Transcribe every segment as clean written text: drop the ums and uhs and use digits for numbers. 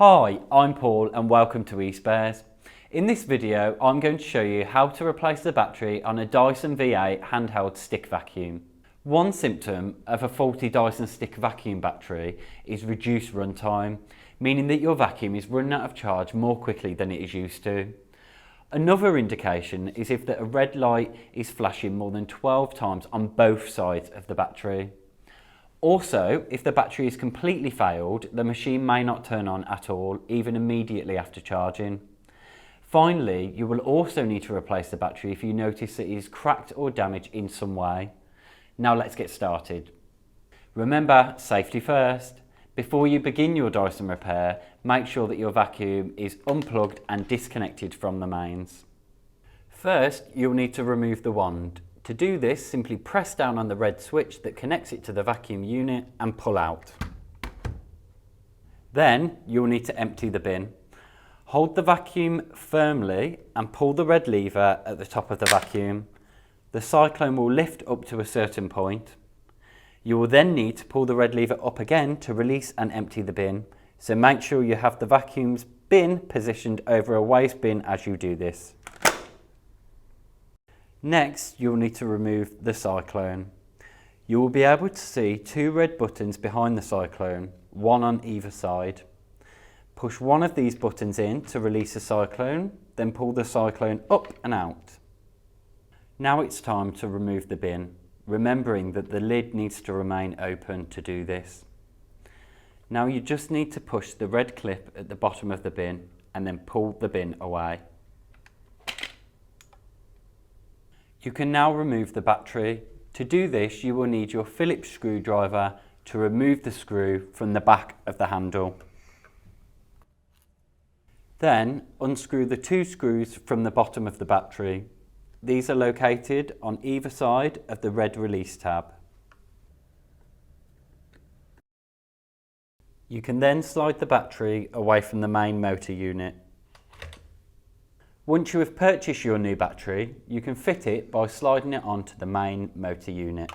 Hi, I'm Paul and welcome to eSpares. In this video, I'm going to show you how to replace the battery on a Dyson V8 handheld stick vacuum. One symptom of a faulty Dyson stick vacuum battery is reduced runtime, meaning that your vacuum is running out of charge more quickly than it is used to. Another indication is if a red light is flashing more than 12 times on both sides of the battery. Also, if the battery is completely failed, the machine may not turn on at all, even immediately after charging. Finally, you will also need to replace the battery if you notice that it is cracked or damaged in some way. Now let's get started. Remember, safety first. Before you begin your Dyson repair, make sure that your vacuum is unplugged and disconnected from the mains. First, you'll need to remove the wand. To do this, simply press down on the red switch that connects it to the vacuum unit and pull out. Then you'll need to empty the bin. Hold the vacuum firmly and pull the red lever at the top of the vacuum. The cyclone will lift up to a certain point. You will then need to pull the red lever up again to release and empty the bin. So make sure you have the vacuum's bin positioned over a waste bin as you do this. Next, you'll need to remove the cyclone. You will be able to see two red buttons behind the cyclone, one on either side. Push one of these buttons in to release the cyclone, then pull the cyclone up and out. Now it's time to remove the bin, remembering that the lid needs to remain open to do this. Now you just need to push the red clip at the bottom of the bin and then pull the bin away. You can now remove the battery. To do this, you will need your Phillips screwdriver to remove the screw from the back of the handle. Then unscrew the two screws from the bottom of the battery. These are located on either side of the red release tab. You can then slide the battery away from the main motor unit. Once you have purchased your new battery, you can fit it by sliding it onto the main motor unit.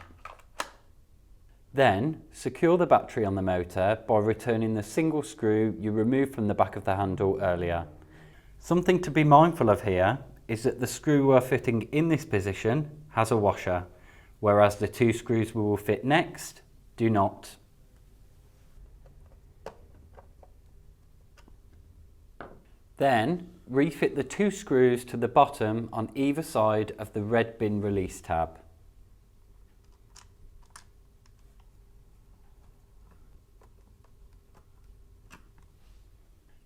Then, secure the battery on the motor by returning the single screw you removed from the back of the handle earlier. Something to be mindful of here is that the screw we're fitting in this position has a washer, whereas the two screws we will fit next do not. Then, refit the two screws to the bottom on either side of the red bin release tab.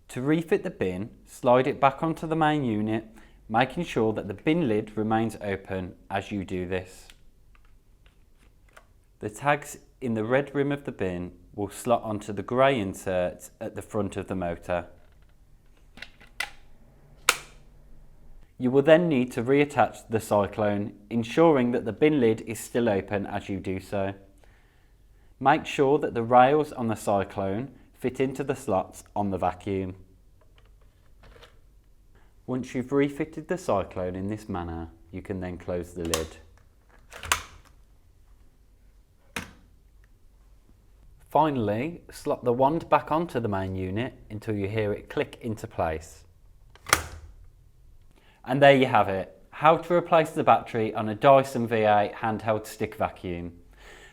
To refit the bin, slide it back onto the main unit, making sure that the bin lid remains open as you do this. The tags in the red rim of the bin will slot onto the grey inserts at the front of the motor. You will then need to reattach the cyclone, ensuring that the bin lid is still open as you do so. Make sure that the rails on the cyclone fit into the slots on the vacuum. Once you've refitted the cyclone in this manner, you can then close the lid. Finally, slot the wand back onto the main unit until you hear it click into place. And there you have it, how to replace the battery on a Dyson V8 handheld stick vacuum.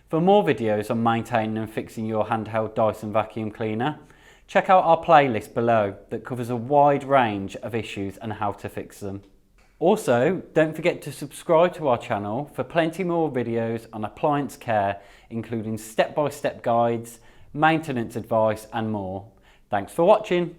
For more videos on maintaining and fixing your handheld Dyson vacuum cleaner, check out our playlist below that covers a wide range of issues and how to fix them. Also, don't forget to subscribe to our channel for plenty more videos on appliance care, including step-by-step guides, maintenance advice and more. Thanks for watching.